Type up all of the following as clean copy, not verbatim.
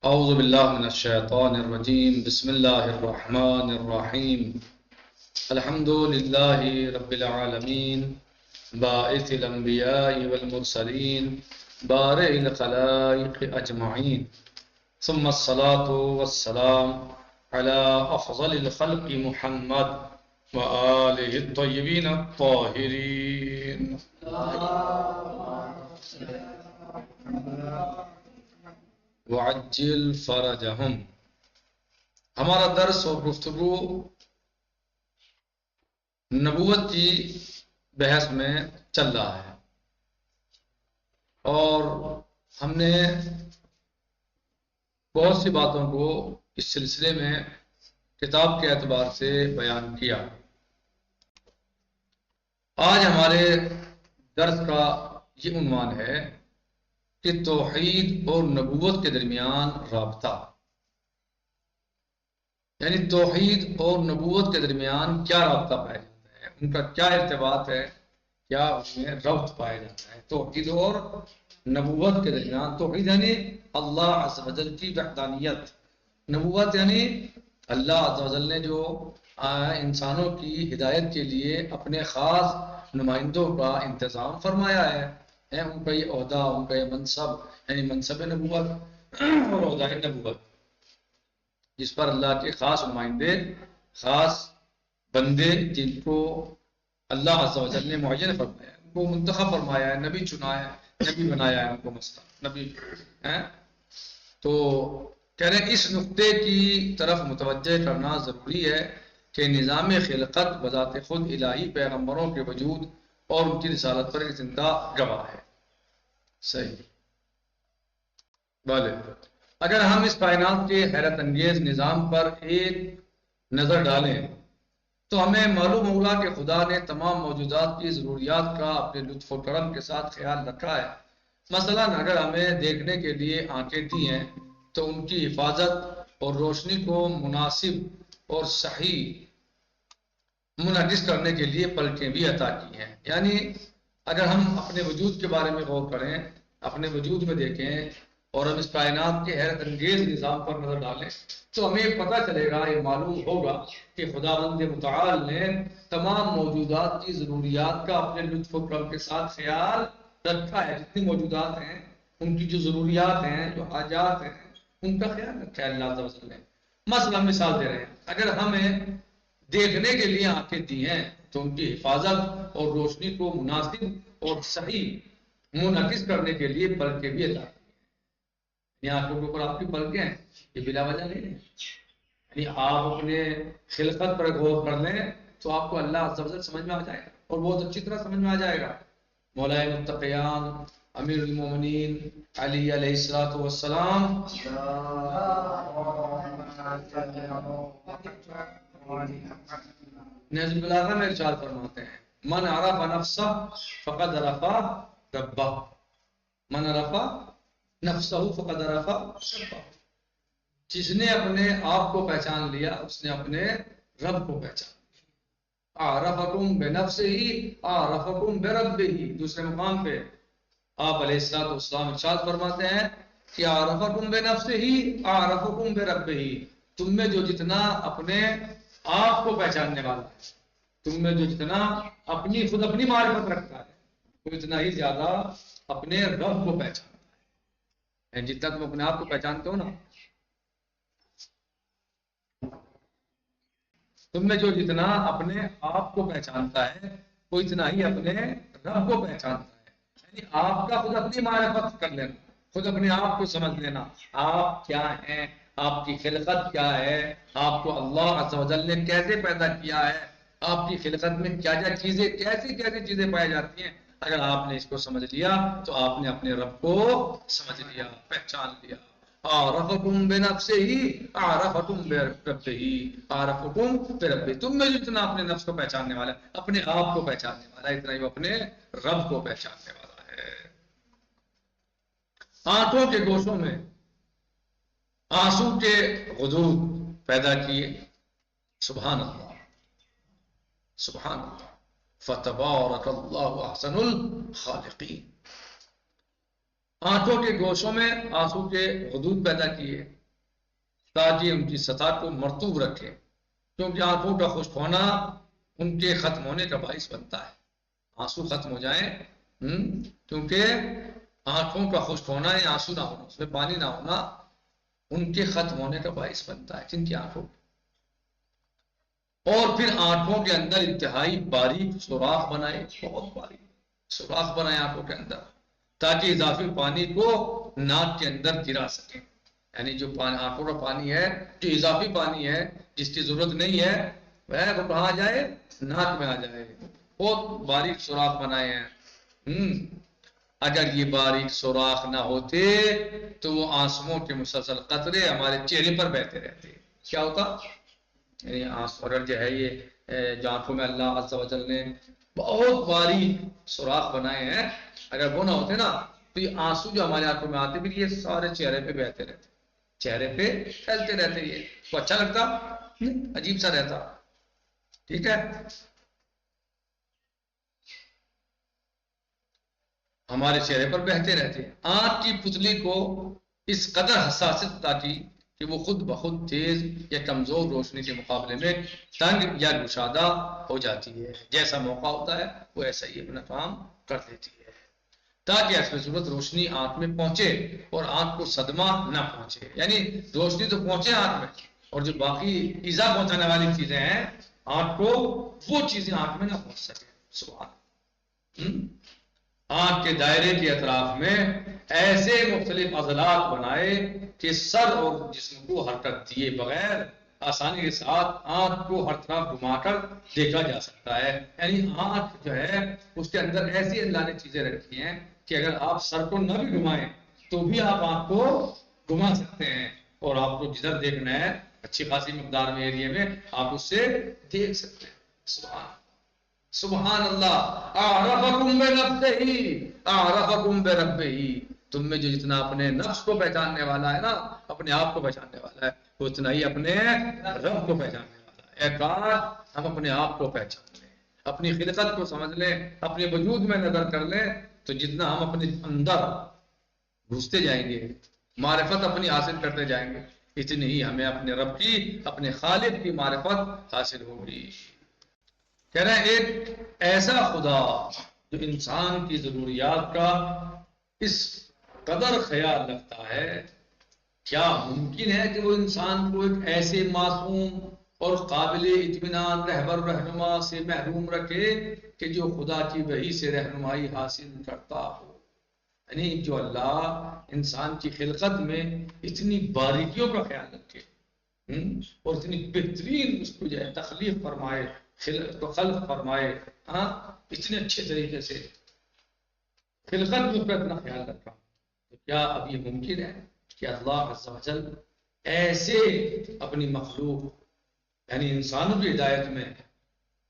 اعوذ باللہ من الشیطان الرجیم بسم اللہ الرحمن الرحیم الحمد للہ رب العالمین باعث الانبیاء والمرسلین بارئ الخلائق اجمعین ثم الصلاة والسلام على افضل الخلق محمد وآلہ الطیبین الطاہرین. وعجل فرجہم. ہمارا درس اور گفتگو نبوت کی بحث میں چل رہا ہے اور ہم نے بہت سی باتوں کو اس سلسلے میں کتاب کے اعتبار سے بیان کیا. آج ہمارے درس کا یہ عنوان ہے کہ توحید اور نبوت کے درمیان رابطہ، یعنی توحید اور نبوت کے درمیان کیا رابطہ پایا جاتا ہے، ان کا کیا ارتباط ہے، کیا اس میں ربط پایا جاتا ہے توحید اور نبوت کے درمیان. توحید یعنی اللہ عز و جل کی وحدانیت، نبوت یعنی اللہ عز و جل نے جو انسانوں کی ہدایت کے لیے اپنے خاص نمائندوں کا انتظام فرمایا ہے، ان کا یہ عہدہ، ان کا یہ منصب، یعنی منصب نبوت اور عہدہ نبوت، جس پر اللہ کے خاص نمائندے، خاص بندے جن کو اللہ عز و جل نے معین فرمایا ہے، ان کو منتخب فرمایا ہے، نبی چنا ہے، نبی بنایا ہے ان کو، مثلا نبی ہے. تو کہہ رہے ہیں اس نقطے کی طرف متوجہ کرنا ضروری ہے کہ نظام خلقت بذات خود الہی پیغمبروں کے وجود اور ان کی رسالت پر ایک زندہ گواہ ہے. صحیح بولے. اگر ہم اس کائنات کے حیرت انگیز نظام پر ایک نظر ڈالیں تو ہمیں معلوم ہوگا کہ خدا نے تمام موجودات کی ضروریات کا اپنے لطف و کرم کے ساتھ خیال رکھا ہے. مثلا اگر ہمیں دیکھنے کے لیے آنکھیں دی ہیں تو ان کی حفاظت اور روشنی کو مناسب اور صحیح منعکس کرنے کے لیے پلکیں بھی عطا کی ہیں. یعنی اگر ہم اپنے وجود کے بارے میں غور کریں، اپنے وجود میں دیکھیں اور ہم اس کائنات کے حیرت انگیز نظام پر نظر ڈالیں تو ہمیں پتہ چلے گا، یہ معلوم ہوگا کہ خداوند متعال نے تمام موجودات کی ضروریات کا اپنے لطف و کرم کے ساتھ خیال رکھا ہے. جتنی موجودات ہیں ان کی جو ضروریات ہیں، جو حاجات ہیں، ان کا خیال رکھا ہے اللہ عز و جل نے. مثلا مثال دے رہے ہیں، اگر ہمیں دیکھنے کے لیے آنکھیں دی ہیں تو ان کی حفاظت اور روشنی کو مناسب اور صحیح منعکس کرنے کے لیے پلکیں بھی عطا کی. یعنی آنکھوں کے اوپر آپ کی پلکیں ہیں، یہ بلا وجہ نہیں ہے. یعنی آپ اپنے خلقت پر غور کر لیں تو آپ کو اللہ عز و جل سمجھ میں آ جائے گا اور بہت اچھی طرح سمجھ میں آ جائے گا. مولا متقیان امیر المومنین علی علیہ الصلوۃ والسلام نہج البلاغہ میں ارشاد فرماتے ہیں، من عرف نفسہ فقد عرف ربہ، من عرف نفسہ فقد عرف ربہ. جس نے اپنے آپ کو پہچان لیا اس نے اپنے رب کو پہچان لیا. اعرفکم بنفسہ اعرفکم بربہ. دوسرے مقام پہ آپ علیہ السلام ارشاد فرماتے ہیں کہ اعرفکم بنفسہ اعرفکم بربہ. تم میں جو جتنا اپنے آپ کو پہچاننے والا ہے، تم میں جو جتنا خود اپنی معرفت رکھتا ہے، وہ اتنا ہی زیادہ اپنے رب کو پہچانتا ہے. جتنا تم اپنے آپ کو پہچانتے ہو نا، تم میں جو جتنا اپنے آپ کو پہچانتا ہے وہ اتنا ہی اپنے رب کو پہچانتا ہے. یعنی آپ کا خود اپنی معرفت کر لینا، خود اپنے آپ کو سمجھ لینا، آپ کیا ہیں، آپ کی خلقت کیا ہے، آپ کو اللہ عز و جل نے کیسے پیدا کیا ہے، آپ کی خلقت میں کیا کیا چیزیں، کیسی کیسی چیزیں پائی جاتی ہیں. اگر آپ نے اس کو سمجھ لیا تو آپ نے اپنے رب کو سمجھ لیا، پہچان لیا. اعرفکم بنفسہ اعرفکم بربہ اعرفکم بربہ. تم میں جتنا اپنے نفس کو پہچاننے والا ہے، اپنے آپ کو پہچاننے والا ہے، اتنا ہی وہ اپنے رب کو پہچاننے والا ہے. آنکھوں کے گوشوں میں آنسو کے غدود پیدا کیے. سبحان اللہ، سبحان اللہ. فتبارک اللہ احسن الخالقین. آنکھوں کے گوشوں میں آنسو کے حدود پیدا کیے تاکہ ان کی سطح کو مرطوب رکھے، کیونکہ آنکھوں کا خشک ہونا ان کے ختم ہونے کا باعث بنتا ہے۔ آنسو ختم ہو جائیں کیونکہ آنکھوں کا خشک ہونا یا آنسو نہ ہونا، اس میں پانی نہ ہونا ان کے ختم ہونے کا باعث بنتا ہے، جن کی آنکھوں۔ اور پھر آنکھوں کے اندر انتہائی باریک سوراخ بنائے، بہت باریک سوراخ بنائے آنکھوں کے اندر، تاکہ اضافی پانی کو ناک کے اندر گرا سکے۔ یعنی جو آنکھوں کا پانی ہے، جو اضافی پانی ہے جس کی ضرورت نہیں ہے، وہ تو کہاں جائے؟ ناک میں آ جائے۔ بہت باریک سوراخ بنائے ہیں۔ اگر یہ باریک سوراخ نہ ہوتے تو وہ آنسوؤں کے مسلسل قطرے ہمارے چہرے پر بہتے رہتے۔ کیا ہوتا؟ یعنی آنسو اگر جو ہے یہ جو آنکھوں میں اللہ عز و جل نے بہت باریک سوراخ بنائے ہیں، اگر وہ نہ ہوتے نا تو یہ آنسو جو ہمارے آنکھوں میں آتے پھر یہ سارے چہرے پہ بہتے رہتے، چہرے پہ پھیلتے رہتے۔ یہ تو اچھا لگتا؟ عجیب سا رہتا۔ ٹھیک ہے، ہمارے چہرے پر بہتے رہتے۔ آنکھ کی پتلی کو اس قدر حساسیت عطا کی کہ وہ خود بخود تیز یا کمزور روشنی کے مقابلے میں تنگ یا گشادہ ہو جاتی ہے۔ جیسا موقع ہوتا ہے وہ ایسا ہی اپنا کام کر دیتی ہے، تاکہ حسب صورت روشنی آنکھ میں پہنچے اور آنکھ کو صدمہ نہ پہنچے۔ یعنی روشنی تو پہنچے آنکھ میں، اور جو باقی ایذا پہنچانے والی چیزیں ہیں آنکھ کو، وہ چیزیں آنکھ میں نہ پہنچ سکے۔ سبحان۔ آنکھ کے دائرے کے اطراف میں ایسے مختلف عضلات بنائے کہ سر اور جسم کو حرکت دیے بغیر آسانی کے ساتھ آنکھ کو ہر طرف گھما کر دیکھا جا سکتا ہے۔ یعنی آنکھ جو ہے اس کے اندر ایسی اللہ نے چیزیں رکھی ہیں کہ اگر آپ سر کو نہ بھی گھمائیں تو بھی آپ آنکھ کو گھما سکتے ہیں، اور آپ کو جدھر دیکھنا ہے اچھی خاصی مقدار میں ایریے میں آپ اس سے دیکھ سکتے ہیں۔ سبحان سبحان اللہ۔ اعرفکم بنفسہ اعرفکم بربہ، تم میں جو جتنا اپنے نفس کو پہچاننے والا ہے نا، اپنے آپ کو پہچاننے والا ہے، وہ اتنا ہی اپنے رب کو پہچاننے والا ہے۔ ایک بات ہم اپنے آپ کو پہچان لیں، اپنی خلقت کو سمجھ لیں، اپنے وجود میں نظر کر لیں، تو جتنا ہم اپنے اندر گھستے جائیں گے، معرفت اپنی حاصل کرتے جائیں گے، اتنی ہی ہمیں اپنے رب کی، اپنے خالق کی معرفت حاصل ہوگی۔ کہہ رہے ہیں ایک ایسا خدا جو انسان کی ضروریات کا اس قدر خیال رکھتا ہے، کیا ممکن ہے کہ وہ انسان کو ایک ایسے معصوم اور قابل اطمینان رہبر رہنما سے محروم رکھے کہ جو خدا کی وحی سے رہنمائی حاصل کرتا ہو؟ یعنی جو اللہ انسان کی خلقت میں اتنی باریکیوں کا خیال رکھے اور اتنی بہترین اس کو جو ہے تخلیق فرمائے، خلق فرمائے، اتنے اچھے طریقے سے خلقت میں اس کا اتنا خیال رکھا، تو کیا اب یہ ممکن ہے کہ اللہ عز و جل ایسے اپنی مخلوق یعنی انسانوں کی ہدایت میں،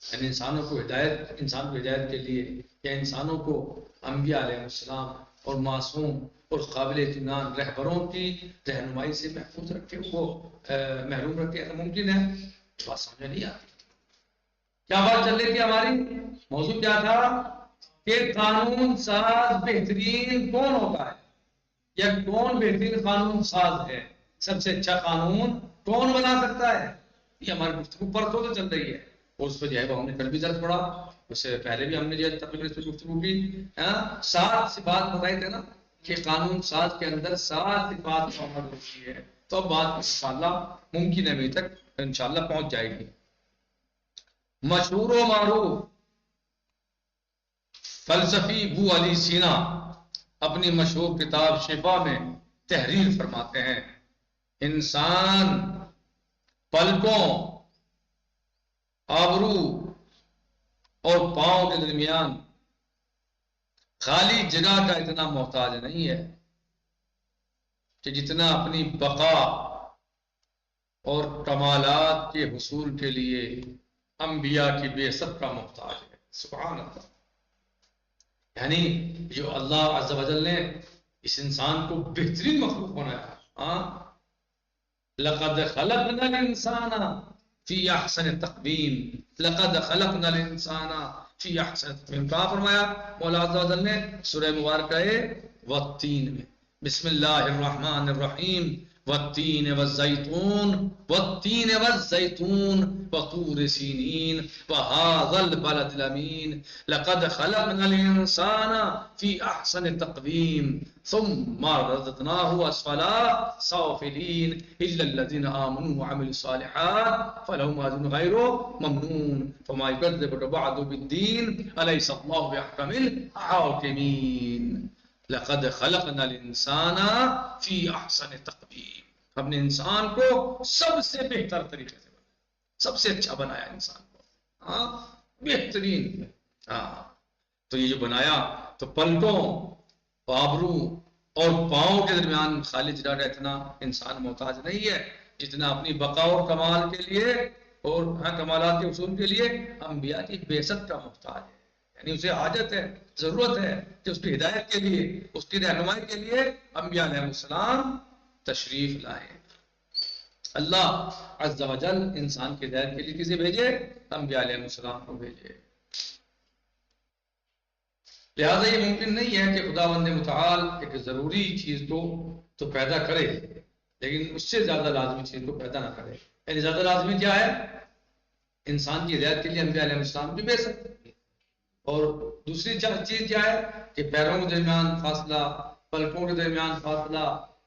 یعنی انسان کو ہدایت کے لیے، یا انسانوں کو انبیاء علیہ السلام اور معصوم اور قابل اطمینان رہبروں کی رہنمائی سے محفوظ رکھے، وہ محروم رکھے؟ ایسا ممکن ہے؟ بات سمجھ نہیں آتی۔ کیا بات چل رہی تھی ہماری؟ موضوع کیا تھا کہ قانون ساز بہترین کون ہوتا ہے، یا کون بہترین قانون ساز ہے، سب سے اچھا قانون کون بنا سکتا ہے؟ یہ ہماری گفتگو پرسوں سے چل رہی ہے، اور اس پہ جو ہے وہ ہم نے کل بھی درد پڑا، اس سے پہلے بھی ہم نے جو ہے تقریباً اس پہ گفتگو کی۔ 7 صفات بتائی تھے نا کہ قانون ساز کے اندر 7 صفات شامل ہوتی ہے، تو اب بات انشاءاللہ ممکن ہے ابھی تک انشاءاللہ پہنچ جائے گی۔ مشہور و معروف فلسفی ابو علی سینا اپنی مشہور کتاب شفا میں تحریر فرماتے ہیں، انسان پلکوں، آبرو اور پاؤں کے درمیان خالی جگہ کا اتنا محتاج نہیں ہے کہ جتنا اپنی بقا اور کمالات کے حصول کے لیے انبیاء کی بعثت کا محتاج ہے۔ سبحان اللہ۔ یعنی جو اللہ عز و جل نے اس انسان کو بہترین مخلوق بنایا، لقد خلقنا الانسان فی احسن تقویم، لقد خلقنا الانسان فی احسن تقویم، کہاں فرمایا مولا عز و جل نے؟ سورہ مبارکہ والتین میں بسم اللہ الرحمن الرحیم والتین والزیتون والتین والزیتون وطور سینین وهذا البلد الامین لقد خلقنا الانسان فی احسن تقویم ثم رددناه اسفل سافلین الا الذین آمنوا وعملوا الصالحات فلهم اجر غیر ممنون فما يكذبك بعد بالدین الیس اللہ بأحکم الحاکمین لقد خلقنا الانسان فی احسن تقویم، ہم نے انسان کو سب سے بہتر طریقے سے بنایا، سب سے اچھا بنایا انسان کو، ہاں بہترین، ہاں تو یہ جو بنایا تو پلکوں، پابرو اور پاؤں کے درمیان خالی جگہ کا اتنا انسان محتاج نہیں ہے جتنا اپنی بقا اور کمال کے لیے اور کمالات کے حصول کے لیے انبیاء کی بعثت کا محتاج ہے، یعنی اسے حاجت ہے، ضرورت ہے کہ اس کی ہدایت کے لیے، اس کی رہنمائی کے لیے انبیاء علیہ السلام تشریف لائیں۔ اللہ عز و جل انسان کی ہدایت کے لیے کسے بھیجے؟ انبیاء علیہ السلام کو بھیجے۔ لہذا یہ ممکن نہیں ہے کہ خداوند متعال ایک ضروری چیز کو تو پیدا کرے لیکن اس سے زیادہ لازمی چیز کو پیدا نہ کرے۔ یعنی زیادہ لازمی کیا ہے؟ انسان کی ہدایت کے لیے انبیاء علیہ السلام بھی بھیج سکتے ہیں، اور دوسری چیز کیا ہے کہ پیروں کے درمیان فاصلہ، پلکوں کے درمیان فاصلہ،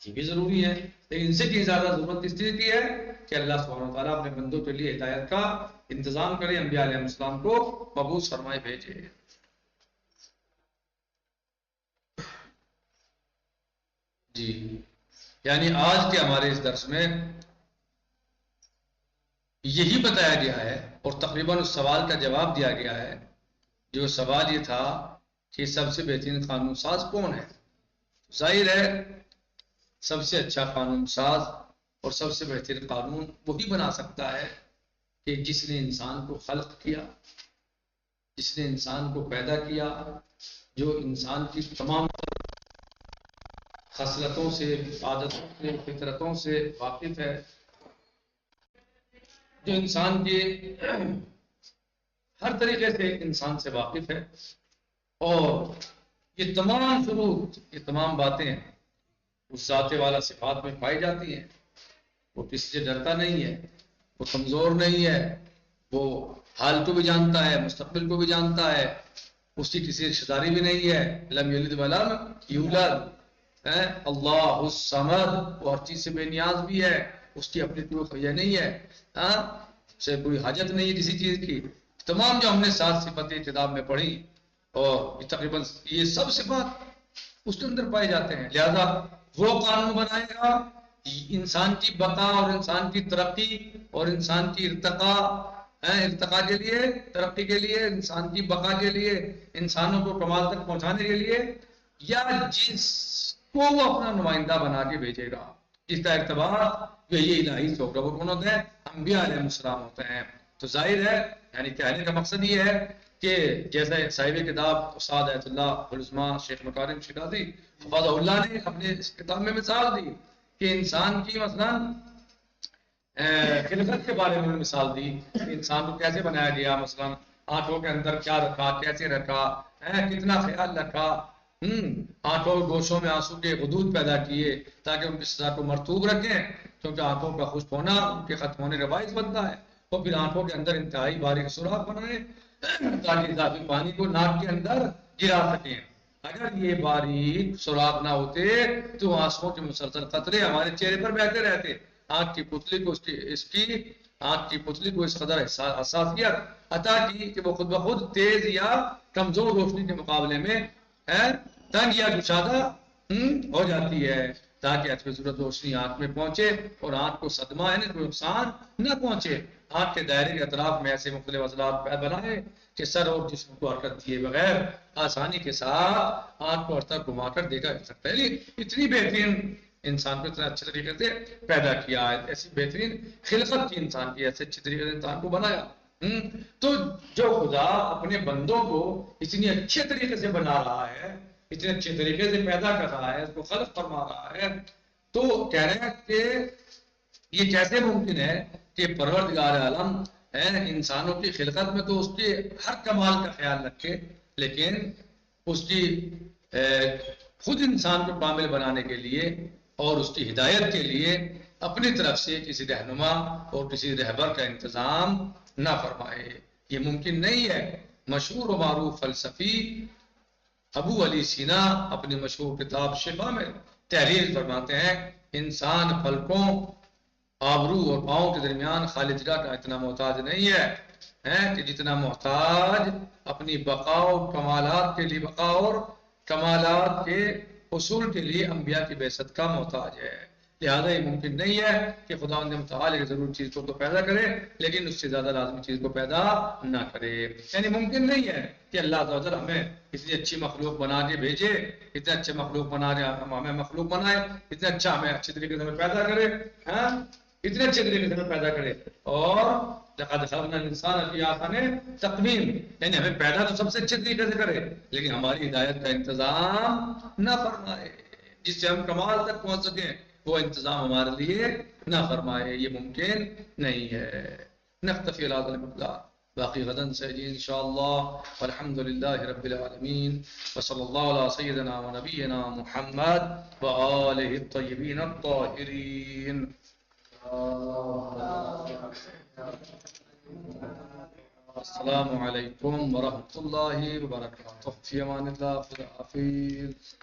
یہ بھی ضروری ہے، لیکن ان سے بھی زیادہ ضرورت اس چیز کی ہے کہ اللہ سبحانہ و تعالیٰ اپنے بندوں کے لیے ہدایت کا انتظام کرے، انبیاء علیہ السلام کو مبعوث فرمائے بھیجے۔ جی یعنی آج کے ہمارے اس درس میں یہی بتایا گیا ہے اور تقریباً اس سوال کا جواب دیا گیا ہے۔ جو سوال یہ تھا کہ سب سے بہترین قانون ساز کون ہے؟ ظاہر ہے سب سے اچھا قانون ساز اور سب سے بہترین قانون وہی بنا سکتا ہے کہ جس نے انسان کو خلق کیا، جس نے انسان کو پیدا کیا، جو انسان کی تمام خصلتوں سے، عادتوں سے، فطرتوں سے واقف ہے، جو انسان کے ہر طریقے سے انسان سے واقف ہے، اور یہ تمام شروط، یہ تمام باتیں اس ذات والا صفات میں پائی جاتی ہیں۔ وہ کسی سے ڈرتا نہیں ہے، وہ کمزور نہیں ہے، وہ حال کو بھی جانتا ہے، مستقبل کو بھی جانتا ہے، اس کی کسی رشتہ داری بھی نہیں ہے، لم یلد ولم یولد، اللہ الصمد، وہ ہر چیز سے بے نیاز بھی ہے، اس کی اپنی کوئی خواہش نہیں ہے، اسے کوئی حاجت نہیں ہے کسی چیز کی۔ تمام جو ہم نے 7 صفتیں کتاب میں پڑھی اور تقریباً یہ سب صفات اس کے اندر پائے جاتے ہیں، لہذا وہ قانون بنائے گا انسان کی بقا اور انسان کی ترقی اور انسان کی ارتقاء کے لیے، ترقی کے لیے، انسان کی بقا کے لیے، انسانوں کو کمال تک پہنچانے کے لیے، یا جس کو وہ اپنا نمائندہ بنا کے بھیجے گا، جس کا ارتباط یہ الہی ہوگا، وہ کون ہوتے ہیں؟ انبیاء علیہ السلام ہوتے ہیں۔ تو ظاہر ہے یعنی کہنے کا مقصد یہ ہے کہ جیسے صاحب کتاب استاد ایت اللہ العظمہ شیخ مکارم شیرازی حفظہ اللہ نے اپنے اس کتاب میں مثال دی کہ انسان کی مثلا خلقت کے بارے میں مثال دی کہ انسان کو کیسے بنایا گیا، مثلا آنکھوں کے اندر کیا رکھا، کیسے رکھا، کتنا خیال رکھا، آنکھوں کے گوشوں میں آنسو کے حدود پیدا کیے تاکہ ان کی سزا کو مرطوب رکھیں، کیونکہ آنکھوں کا خشک ہونا ان کے ختم ہونے کا باعث بنتا ہے، اور پھر آنکھوں کے اندر انتہائی باریک سوراخ بنائے تاکہ اضافی پانی کو ناک کے اندر گرا سکیں۔ اگر یہ باریک سوراخ نہ ہوتے تو آنسوؤں کے مسلسل قطرے ہمارے چہرے پر بہتے رہتے، آنکھ کی پتلی کو آنکھ کی پتلی کو اس قدر حساسیت عطا کی کہ وہ خود بخود تیز یا کمزور روشنی کے مقابلے میں تنگ یا گشادہ ہو جاتی ہے، تاکہ حسب ضرورت روشنی آنکھ میں پہنچے اور آنکھ کو صدمہ یعنی کوئی نقصان نہ پہنچے۔ آنکھ کے دائرے کے اطراف میں ایسے مختلف عضلات بنائے کہ سر اور جسم کو حرکت دیے بغیر آسانی کے ساتھ آنکھ کو ہر طرف گھما کر دیکھا جا سکتا ہے۔ اتنی بہترین انسان کو اتنا اچھے طریقے سے پیدا کیا ہے، ایسی بہترین خلقت کی انسان کی، ایسے اچھے طریقے سے انسان کو بنایا۔ تو جو خدا اپنے بندوں کو اتنی اچھے طریقے سے بنا رہا ہے، اتنے اچھے طریقے سے پیدا کر رہا ہے، اس کو خلق فرما رہا ہے، تو کہہ رہے ہیں کہ یہ کیسے ممکن ہے کہ پروردگار عالم انسانوں کی خلقت میں تو اس کے ہر کمال کا خیال رکھے، لیکن اس کی خود انسان کو کامل بنانے کے لیے اور اس کی ہدایت کے لیے اپنی طرف سے کسی رہنما اور کسی رہبر کا انتظام نہ فرمائے، یہ ممکن نہیں ہے۔ مشہور و معروف فلسفی ابو علی سینا اپنی مشہور کتاب شفا میں تحریر فرماتے ہیں، انسان پلکوں، آبرو اور پاؤں کے درمیان خالی جگہ کا اتنا محتاج نہیں ہے کہ جتنا محتاج اپنی بقا اور کمالات کے لیے، بقا اور کمالات کے حصول کے لیے انبیاء کی بعثت کا محتاج ہے۔ لہذا یہ ممکن نہیں ہے کہ خدا متعال ایک ضرور چیز کو تو پیدا کرے لیکن اس سے زیادہ لازمی چیز کو پیدا نہ کرے، یعنی ممکن نہیں ہے کہ اللہ تعالیٰ ہمیں اتنی اچھی مخلوق بنا کے بھیجے، اتنے اچھے مخلوق بنا کے ہمیں مخلوق بنائے، اتنے اچھا ہمیں اچھے طریقے سے ہمیں پیدا کرے، اتنے اچھے طریقے سے ہمیں پیدا کرے، اور لقد خلقنا الانسان فی احسن تقویم، یعنی ہمیں پیدا تو سب سے اچھے طریقے سے کرے لیکن ہماری ہدایت کا انتظام نہ فرمائے، جس سے ہم کمال تک پہنچ سکیں وہ انتظام ہمارے لیے نہ فرمائے، یہ ممکن نہیں ہے۔ نکتفی علی ھذا المقدار، باقی غداً سے جی انشاءاللہ، والحمدللہ رب العالمین، وصلی اللہ علی سیدنا و نبینا محمد وآلہ الطیبین الطاہرین۔ السلام علیکم ورحمۃ اللہ وبرکاتہ، فی امان اللہ، خدا حافظ۔